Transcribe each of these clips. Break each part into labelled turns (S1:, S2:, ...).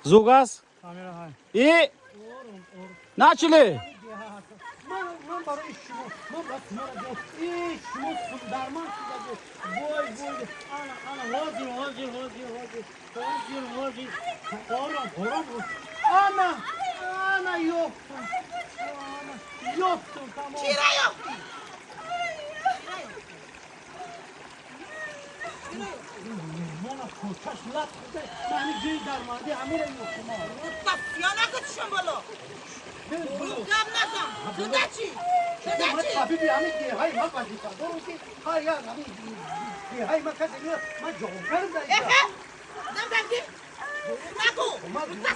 S1: زوگاس
S2: کاملا های
S1: ای نچله
S2: من برای شما من برای شما را ای شما درمان شده وای وای انا حاضر آرام انا یافتم تمام
S3: چی را یافتی؟
S2: مانا کوچش لب خورده من جوی درمانده همه را یافتم
S3: یا نکتشم بالا گم نزن شده چی؟ شده چی؟
S2: حبیبی همه دیهای ما بازیتا درستی های یا همه دیهای ما کسی میاد من جوان کردم در اینجا
S3: نزدی؟ نگو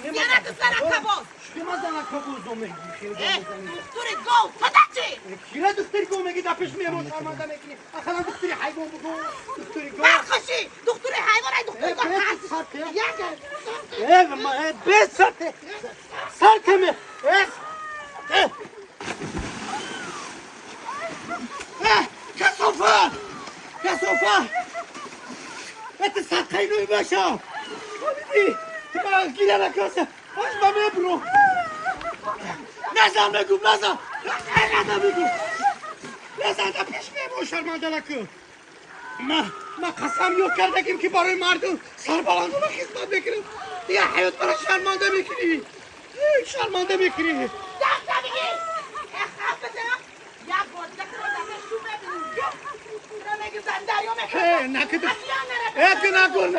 S3: خیانت سرک باز
S2: شما زنک بوزو میگی
S3: دختور گو شده چی؟
S2: کیره دختری گو میگی در پیش میرون شرمنده میکنی اخلا دختری حیوان بگو دختری گو
S3: برخشی دختور حیوان های دختور گو
S2: بس سر کمه کسوفه بهت سرقه نوی باشم حبیبی تو برای گیره نکاسه از ما میبرو نزن بگو نزن در پیش میبرو شرمنده نکن ما قسم یو کردگیم که برای مردم سربلندون خدمت بکنیم دیگه حیات برای شرمنده میکنی شرمنده میکنی
S3: دست نمیگی اخلاف بده یا گرده که رو دمه شو ببینیم رو میگی زن دریا میکنم
S2: نکده نکن